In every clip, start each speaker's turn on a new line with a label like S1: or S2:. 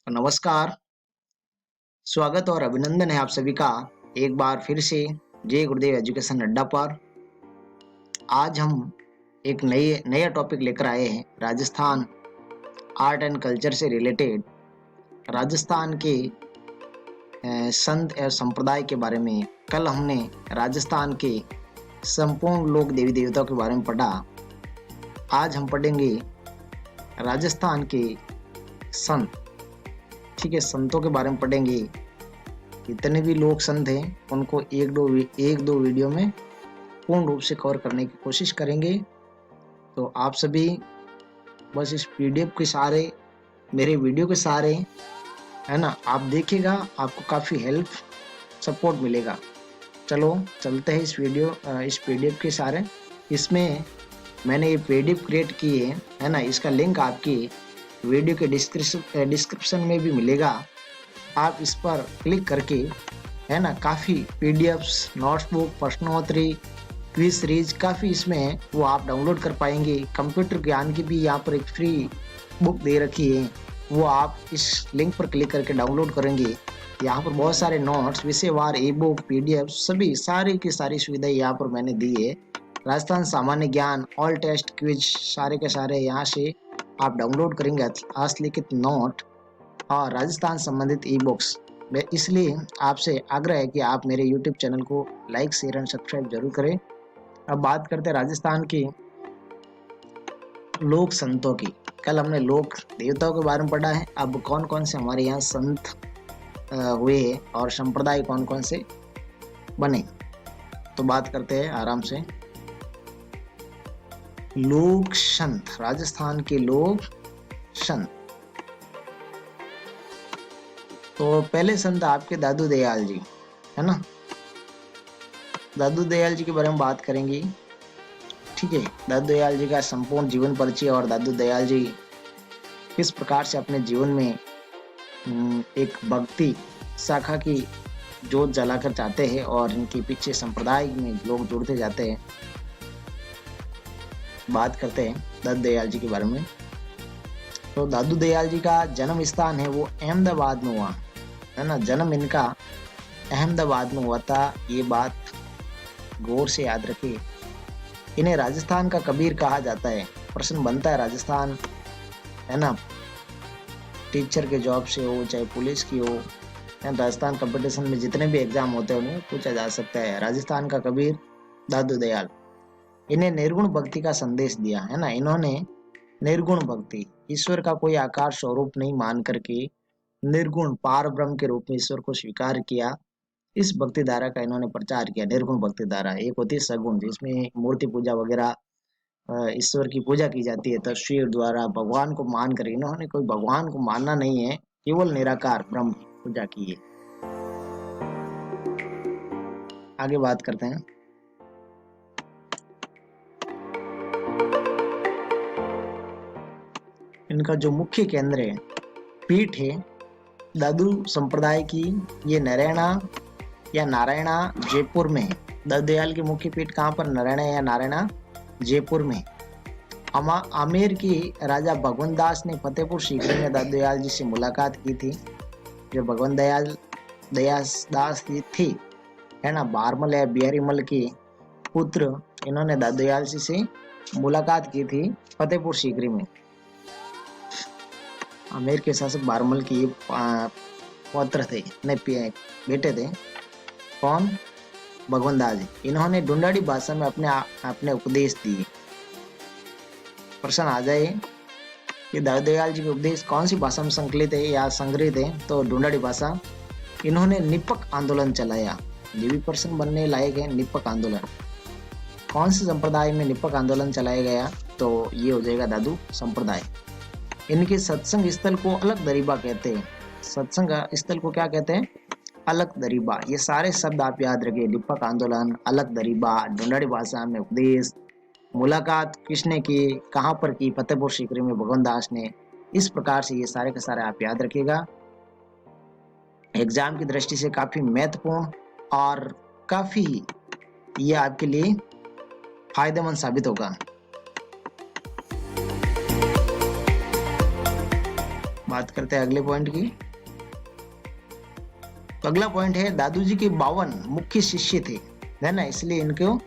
S1: तो नमस्कार, स्वागत और अभिनंदन है आप सभी का एक बार फिर से जय गुरुदेव एजुकेशन अड्डा पर। आज हम एक नया टॉपिक लेकर आए हैं राजस्थान आर्ट एंड कल्चर से रिलेटेड। राजस्थान के संत और संप्रदाय के बारे में। कल हमने राजस्थान के संपूर्ण लोक देवी देवताओं के बारे में पढ़ा। आज हम पढ़ेंगे राजस्थान के संत। ठीक है, संतों के बारे में पढ़ेंगे। जितने भी लोग संत हैं उनको एक दो वीडियो में पूर्ण रूप से कवर करने की कोशिश करेंगे। तो आप सभी बस इस पीडीएफ के सहारे, मेरे वीडियो के सहारे, है ना, आप देखिएगा, आपको काफ़ी हेल्प सपोर्ट मिलेगा। चलो चलते हैं इस पीडीएफ के सहारे। इसमें मैंने ये पीडीएफ क्रिएट की है ना। इसका लिंक आपकी वीडियो के डिस्क्रिप्शन में भी मिलेगा। आप इस पर क्लिक करके, है ना, काफ़ी पीडीएफ्स, नोट्सबुक, प्रश्नोत्तरी, क्विज सीरीज काफ़ी इसमें वो आप डाउनलोड कर पाएंगे। कंप्यूटर ज्ञान की भी यहाँ पर एक फ्री बुक दे रखी है, वो आप इस लिंक पर क्लिक करके डाउनलोड करेंगे। यहाँ पर बहुत सारे नोट्स, विषयवार, ई बुक, पीडीएफ, सभी सारी की सारी सुविधाएं यहाँ पर मैंने दी है। राजस्थान सामान्य ज्ञान, ऑल टेस्ट, क्विज, सारे के सारे यहाँ से आप डाउनलोड करेंगे। हस्तलिखित नोट और राजस्थान संबंधित ई बुक्स। इसलिए आपसे आग्रह है कि आप मेरे YouTube चैनल को लाइक, शेयर एंड सब्सक्राइब जरूर करें। अब बात करते हैं राजस्थान की लोक संतों की। कल हमने लोक देवताओं के बारे में पढ़ा है। अब कौन कौन से हमारे यहाँ संत हुए और संप्रदाय कौन कौन से बने, तो बात करते हैं आराम से। लोक संत, राजस्थान के लोक संत। तो पहले संत आपके दादू दयाल जी, है ना। दादू दयाल जी के बारे में बात करेंगे। ठीक है, दादू दयाल जी का संपूर्ण जीवन परिचय और दादू दयाल जी किस प्रकार से अपने जीवन में एक भक्ति शाखा की जोत जलाकर चाहते हैं और इनके पीछे संप्रदाय में लोग जुड़ते जाते हैं। बात करते हैं दादू दयाल जी के बारे में। तो दादू दयाल जी का जन्म स्थान है वो अहमदाबाद में हुआ, है ना। जन्म इनका अहमदाबाद में हुआ था, ये बात गौर से याद रखिए। इन्हें राजस्थान का कबीर कहा जाता है। प्रश्न बनता है राजस्थान, है ना, टीचर के जॉब से हो चाहे पुलिस की हो, राजस्थान कंपटीशन में जितने भी एग्जाम होते हैं उन्हें पूछा जा सकता है। राजस्थान का कबीर दादू दयाल। इन्हें निर्गुण भक्ति का संदेश दिया, है ना। इन्होंने निर्गुण भक्ति, ईश्वर का कोई आकार स्वरूप नहीं मान करके निर्गुण पार ब्रह्म के रूप में ईश्वर को स्वीकार किया। इस भक्ति धारा का इन्होंने प्रचार किया। निर्गुण भक्ति धारा। एक होती है सगुण, जिसमें मूर्ति पूजा वगैरह, ईश्वर की पूजा की जाती है तस्वीर द्वारा, भगवान को मान कर। इन्होंने कोई भगवान को मानना नहीं है, केवल निराकार ब्रह्म की पूजा की है। आगे बात करते हैं। इनका जो मुख्य केंद्र है, पीठ है दादू संप्रदाय की, ये नारायणा जयपुर में है। दादू दयाल की मुख्य पीठ कहाँ पर? नारायणा जयपुर में। आमेर की राजा भगवंत दास ने फतेहपुर सीकरी में दादू दयाल जी से मुलाकात की थी। जो भगवंत दास जी थे, है ना, बारमल या बिहारी मल के पुत्र, इन्होंने दादू दयाल जी से मुलाकात की थी फतेहपुर सीकरी में। आमेर के शासक बारमल के पुत्र थे, नहीं बेटे थे। कौन? भगवंत दास जी। इन्होंने ढूंढाड़ी भाषा में अपने उपदेश दिए। प्रश्न आ जाए कि दादू दयाल जी के उपदेश कौन सी भाषा में संकलित है या संग्रहित है, तो ढूंढाड़ी भाषा। इन्होंने निपक आंदोलन चलाया। ये भी प्रश्न बनने लायक है। निपक आंदोलन कौन से संप्रदाय में निपक आंदोलन चलाया गया, तो ये हो जाएगा दादू संप्रदाय। इनके सत्संग स्थल को अलग दरीबा कहते हैं। सत्संग स्थल को क्या कहते हैं? अलग दरीबा। ये सारे शब्द आप याद रखिए। निपक आंदोलन, अलग दरीबा, ढूंढाड़ी भाषा में उपदेश, मुलाकात किसने की, कहाँ पर की? फतेहपुर सीकरी में भगवंत दास ने। इस प्रकार से ये सारे के सारे आप याद रखिएगा। एग्जाम की दृष्टि से काफी महत्वपूर्ण और काफी ये आपके लिए फायदेमंद साबित होगा। बात करते हैं अगले पॉइंट की। तो अगला पॉइंट है दादू जी के 52 मुख्य शिष्य थे, है ना, इसलिए इनको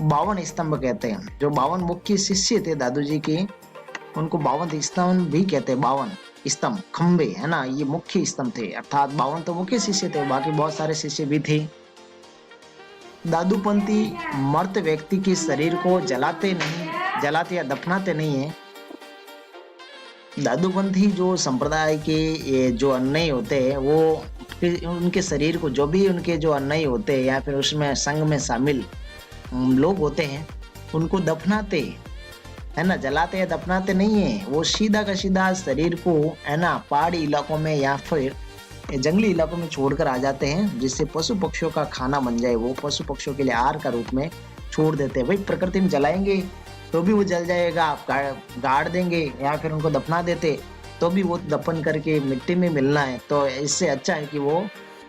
S1: 52 स्तंभ कहते हैं। जो 52 मुख्य शिष्य थे दादू जी के, उनको 52 स्तंभ भी कहते हैं। 52 स्तंभ, खंबे, है ना, ये मुख्य स्तंभ थे, अर्थात 52 तो मुख्य शिष्य थे, बाकी बहुत सारे शिष्य भी थे। दादूपंथी मर्त व्यक्ति के शरीर को जलाते या दफनाते नहीं है। दादूपंथी जो संप्रदाय के ये जो अन्यायी होते हैं, वो उनके शरीर को, जो भी उनके जो अन्यायी होते हैं या फिर उसमें संघ में शामिल लोग होते हैं, उनको दफनाते, है ना, जलाते या दफनाते नहीं है। वो सीधा का सीधा शरीर को, है ना, पहाड़ी इलाकों में या फिर जंगली इलाकों में छोड़कर आ जाते हैं, जिससे पशु पक्षियों का खाना बन जाए। वो पशु पक्षियों के लिए आहार का रूप में छोड़ देते हैं। भाई प्रकृति में जलाएंगे तो भी वो जल जाएगा, आप गाड़ देंगे या फिर उनको दफना देते तो भी वो दफन करके मिट्टी में मिलना है। तो इससे अच्छा है कि वो,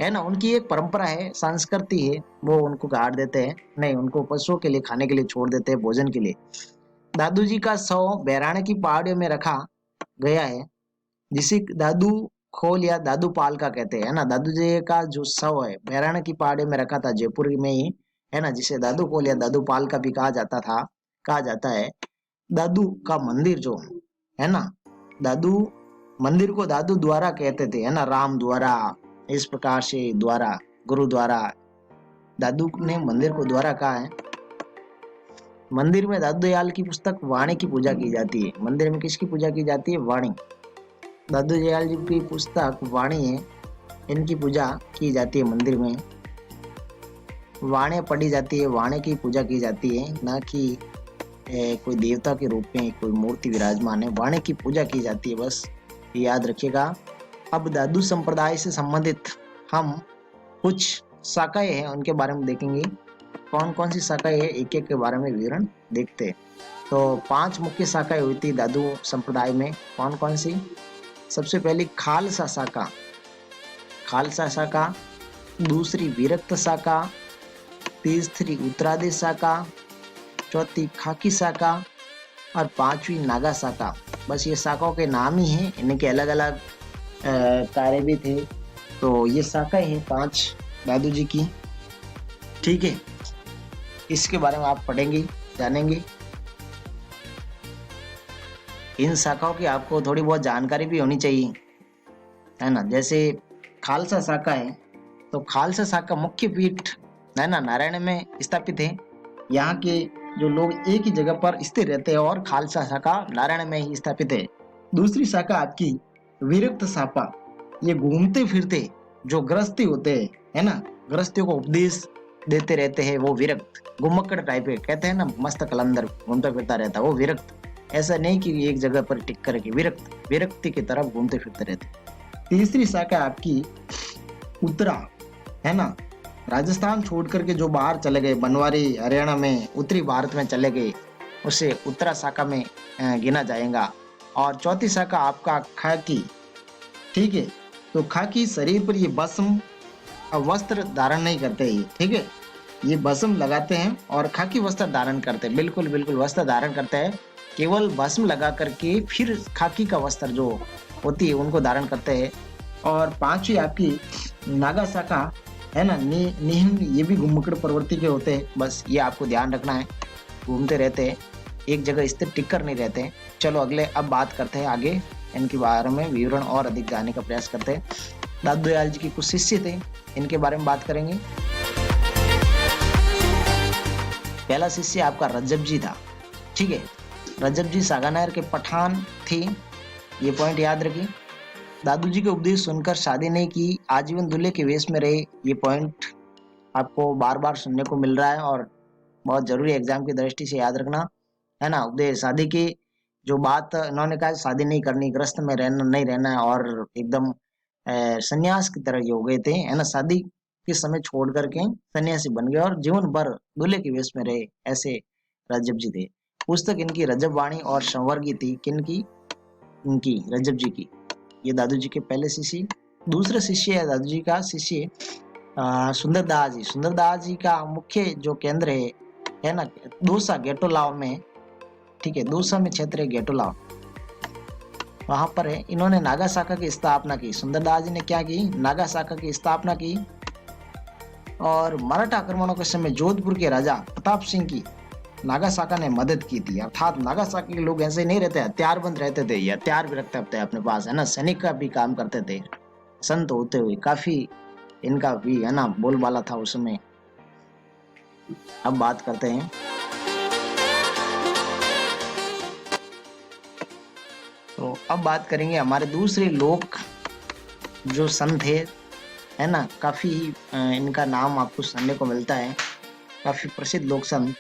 S1: है ना, उनकी एक परंपरा है, संस्कृति है, वो उनको गाड़ देते हैं, नहीं, उनको पशुओं के लिए खाने के लिए छोड़ देते हैं, भोजन के लिए। दादू जी का शव बहराणे की पहाड़ियों में रखा गया है, जिसे दादू खोल या दादू पाल का कहते हैं, ना। दादू जी का जो शव है बहराणे की पहाड़ियों में रखा था, जयपुर में ही, है ना, जिसे दादू खोल या दादू पाल का भी कहा जाता है। दादू का मंदिर जो है ना, दादू मंदिर को दादू द्वारा कहते थे, है ना, राम द्वारा, इस प्रकार से द्वारा, गुरु द्वारा, दादू ने मंदिर को द्वारा कहा है। मंदिर में दादू दयाल की पुस्तक वाणी की पूजा की जाती है। मंदिर में किसकी पूजा की जाती है? वाणी। दादू दयाल जी की पुस्तक वाणी है, इनकी पूजा की जाती है मंदिर में। वाणी पढ़ी जाती है, वाणी की पूजा की जाती है, ना कि कोई देवता के रूप में कोई मूर्ति विराजमान है। वाणी की पूजा की जाती है, बस याद रखिएगा। अब दादू संप्रदाय से संबंधित हम कुछ शाखाएं हैं, उनके बारे में देखेंगे। कौन कौन सी शाखाएं है, एक एक के बारे में विवरण देखते हैं। तो 5 मुख्य शाखाएं हुई थी दादू संप्रदाय में। कौन कौन सी? सबसे पहली खालसा शाखा, खालसा शाखा, दूसरी विरक्त शाखा, तीसरी उत्तरादि शाखा, चौथी खाकी शाखा और 5वीं नागा शाखा। बस ये शाखाओं के नाम ही हैं, इनके अलग अलग कार्य भी थे। तो ये शाखाएं हैं 5 दादू जी की, ठीक है। इसके बारे में आप पढ़ेंगे, जानेंगे। इन शाखाओं की आपको थोड़ी बहुत जानकारी भी होनी चाहिए, है ना। जैसे खालसा शाखा है, तो खालसा शाखा मुख्य पीठ, है ना, नारायण में स्थापित है। यहाँ के जो लोग एक ही जगह पर स्थिर रहते हैं और खालसा शाखा नारायण में ही स्थापित है। दूसरी शाखा आपकी विरक्त शाखा, ये घूमते फिरते जो गृहस्थी होते हैं, है ना, गृहस्थियों को उपदेश देते रहते हैं, वो विरक्त, गुम्मकड़ टाइप है, कहते हैं ना, मस्त कलंदर घूमता फिरता रहता है, वो विरक्त। ऐसा नहीं कि एक जगह पर टिक करके, विरक्ति की तरफ घूमते फिरते रहते। तीसरी शाखा आपकी उत्तरा, है ना, राजस्थान छोड़ करके जो बाहर चले गए, बनवारी हरियाणा में, उत्तरी भारत में चले गए, उसे उत्तरा शाखा में गिना जाएगा। और चौथी शाखा आपका खाकी, ठीक है। तो खाकी शरीर पर ये भस्म वस्त्र धारण नहीं करते ही, ठीक है, ये भस्म लगाते हैं और खाकी वस्त्र धारण करते हैं, बिल्कुल वस्त्र धारण करते हैं, केवल भस्म लगा करके फिर खाकी का वस्त्र जो होती है उनको धारण करते हैं। और 5वीं आपकी नागा शाखा, है ना, निहंग, ये भी घुमक्कड़ प्रवृत्ति के होते हैं। बस ये आपको ध्यान रखना है, घूमते रहते हैं, एक जगह स्थिर टिक कर नहीं रहते। चलो अगले अब बात करते हैं आगे, इनके बारे में विवरण और अधिक जानने का प्रयास करते हैं। दादू दयाल जी के कुछ शिष्य थे, इनके बारे में बात करेंगे। पहला शिष्य आपका रज्जब जी था, ठीक है। रज्जब जी सागानेर के पठान थे, ये पॉइंट याद रखिए। दादू जी के उपदेश सुनकर शादी नहीं की, आजीवन दूल्हे के वेश में रहे, ये पॉइंट आपको बार बार सुनने को मिल रहा है और बहुत जरूरी एग्जाम की दृष्टि से याद रखना, है ना। उपदेश, शादी की जो बात इन्होंने कहा, शादी नहीं करनी, गृहस्थ में रहना नहीं रहना है, और एकदम सन्यास की तरह हो गए थे, है ना। शादी के समय छोड़ करके सन्यासी बन गए और जीवन भर दूल्हे के वेश में रहे, ऐसे रज्जब जी थे। पुस्तक इनकी रज्जब वाणी और संवर्गी थी, किनकी? इनकी, रज्जब जी की। ये दादू जी के पहले शिष्य। दूसरा शिष्य है दादू जी का शिष्य सुंदरदास जी। सुंदरदास जी का मुख्य जो केंद्र है ना, दौसा गेटोलाव में, ठीक है, दौसा में क्षेत्र है गेटोलाव। वहां पर है। इन्होंने नागा शाखा की स्थापना की। सुंदरदास जी ने क्या की? नागा शाखा की स्थापना की। और मराठा आक्रमणों के समय जोधपुर के राजा प्रताप सिंह की नागा शाखा ने मदद की थी। अर्थात नागा शाखा के लोग ऐसे नहीं रहते, हथियारबंद रहते थे, ये हथियार भी रखते थे अपने पास, है ना, सैनिक का भी काम करते थे। संत होते हुए काफी इनका भी, है ना, बोलबाला था उस समय। अब बात करते हैं तो अब बात करेंगे हमारे दूसरे लोक जो संत है ना, काफी इनका नाम आपको सुनने को मिलता है। काफी प्रसिद्ध लोक संत,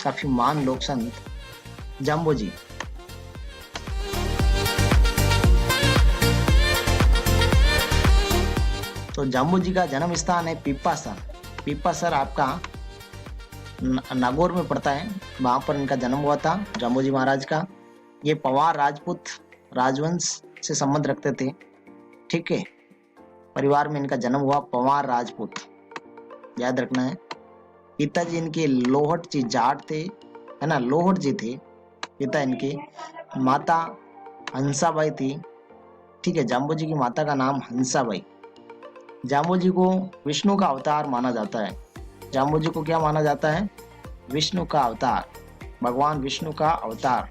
S1: काफी महान लोक संत जाम्बो जी। तो जाम्बो जी का जन्म स्थान है पीपासर। पीपासर आपका नागौर में पड़ता है। वहां पर इनका जन्म हुआ था जाम्बो जी महाराज का। ये पवार राजपूत राजवंश से संबंध रखते थे। ठीक है, परिवार में इनका जन्म हुआ, पवार राजपूत, याद रखना है। पिताजी इनके लोहट जी जाट थे, है ना, लोहट जी थे पिता इनके। माता हंसाबाई थी। ठीक है, जाम्बो जी की माता का नाम हंसाबाई। जाम्बो जी को विष्णु का अवतार माना जाता है। जाम्बो जी को क्या माना जाता है? विष्णु का अवतार, भगवान विष्णु का अवतार।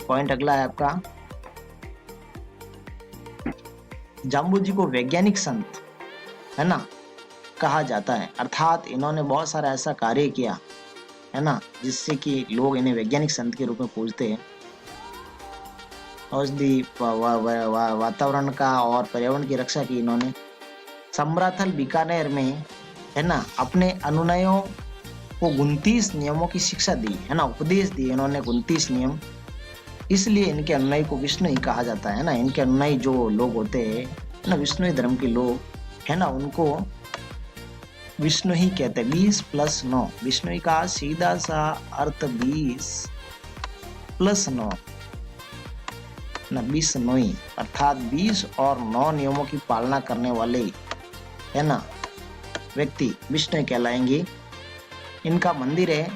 S1: पॉइंट अगला है आपका, जाम्बो जी को वैज्ञानिक संत, है ना, कहा जाता है। अर्थात इन्होंने बहुत सारा ऐसा कार्य किया, है ना, जिससे कि लोग इन्हें वैज्ञानिक संत के रूप में पूजते हैं। औषधि वातावरण का और पर्यावरण की रक्षा की इन्होंने। समराथल बीकानेर में, है ना, अपने अनुयायियों को 29 नियमों की शिक्षा दी, है ना, उपदेश दिए इन्होंने 29 नियम। इसलिए इनके अनुयायी को विष्णु ही कहा जाता है ना। इनके अनुयायी जो लोग होते हैं, है ना, विष्णु धर्म के लोग, है ना, उनको विष्णु ही कहते हैं। 20 + 9, विष्णु का सीधा सा अर्थ 20 + 9 ना, 20 9, अर्थात 20 और 9 नियमों की पालना करने वाले, है ना, व्यक्ति विष्णु कहलाएंगे। इनका मंदिर है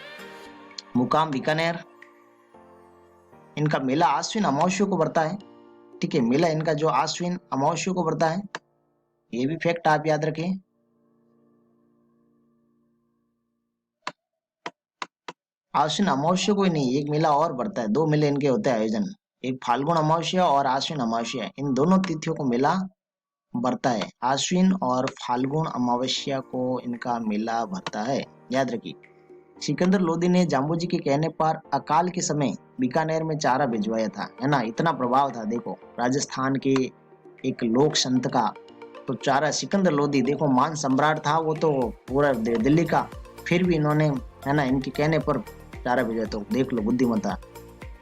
S1: मुकाम बीकानेर। इनका मेला आश्विन अमावस्या को पड़ता है। ठीक है, मेला इनका जो आश्विन अमावस्या को पड़ता है, ये भी फैक्ट आप याद रखें। आश्विन अमावस्या को ही नहीं, एक मेला और पड़ता है, 2 मेले इनके होते हैं आयोजन, एक फाल्गुन अमावस्या और आश्विन अमावस्या। इन दोनों तिथियों को मेला भरता है। आश्विन और फाल्गुन अमावस्या को इनका मेला भरता है, याद रखिए। सिकंदर लोदी ने जाम्बो जी के कहने पर अकाल के समय बीकानेर में चारा भिजवाया था, है ना, इतना प्रभाव था। देखो, राजस्थान के एक लोक संत का तो चारा, सिकंदर लोदी देखो मान सम्राट था वो तो पूरा दिल्ली का, फिर भी इन्होंने, है ना, इनके कहने पर चारा भेजा। तो देख लो बुद्धिमत्ता,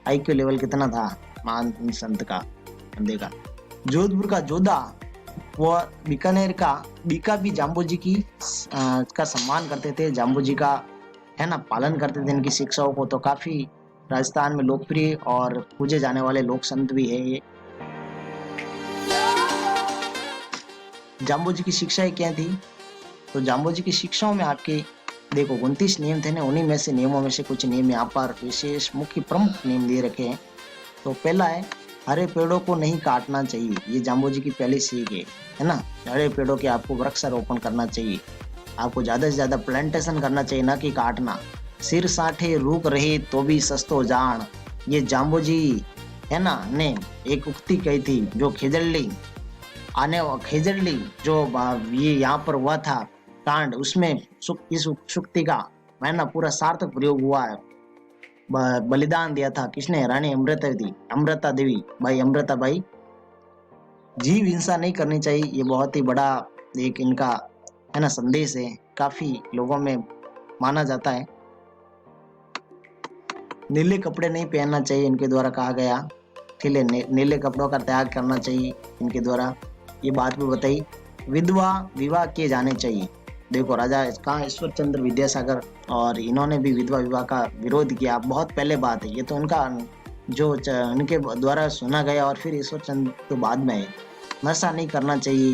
S1: आईक्यू लेवल कितना था मान संत का, बंदे का। जोधपुर का जोधा वो बीकानेर का बीका भी जाम्बो जी की का सम्मान करते थे, जाम्बो जी का, है ना, पालन करते थे इनकी शिक्षाओं को। तो काफी राजस्थान में लोकप्रिय और पूजे जाने वाले लोक संत भी है ये। जाम्बो जी की शिक्षाएं क्या थी? तो जाम्बो जी की शिक्षाओं में आपके देखो 29 नियम थे ना, उन्हीं में से नियमों में से कुछ नियम यहाँ पर विशेष मुख्य प्रमुख नियम दिए रखे हैं। तो पहला है, हरे पेड़ों को नहीं काटना चाहिए। ये जाम्बो जी की पहली सीख है ना। हरे पेड़ों के आपको वृक्षारोपण करना चाहिए, आपको ज्यादा से ज्यादा प्लांटेशन करना चाहिए, ना कि काटना। सिर साठे रूक रहे तो भी सस्तो जान, ये जाम्बो जी, है ना, ने एक उक्ति कही थी जो खेजड़ली जो ये यहाँ पर हुआ था कांड, उसमें इस उक्ति का, है ना, पूरा सार्थक प्रयोग हुआ है। बलिदान दिया था किसने? रानी अमृता देवी, भाई अमृता भाई। जीव हिंसा नहीं करनी चाहिए, ये बहुत ही बड़ा एक इनका, है ना, संदेश है, काफी लोगों में माना जाता है। नीले कपड़े नहीं पहनना चाहिए, इनके द्वारा कहा गया। ठीक है, नीले कपड़ों का त्याग करना चाहिए इनके द्वारा, ये बात भी बताई। विधवा विवाह किए जाने चाहिए। देखो राजा कहाँ, ईश्वर चंद्र विद्यासागर, और इन्होंने भी विधवा विवाह का विरोध किया। बहुत पहले बात है ये, तो उनका जो उनके द्वारा सुना गया, और फिर ईश्वर चंद्र तो बाद में है। नशा नहीं करना चाहिए,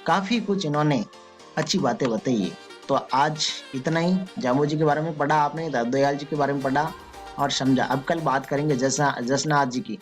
S1: काफी कुछ इन्होंने अच्छी बातें बताई है। तो आज इतना ही। जाम्बो जी के बारे में पढ़ा आपने, दयाल जी के बारे में पढ़ा, और समझा। अब कल बात करेंगे जसनाथ जी की।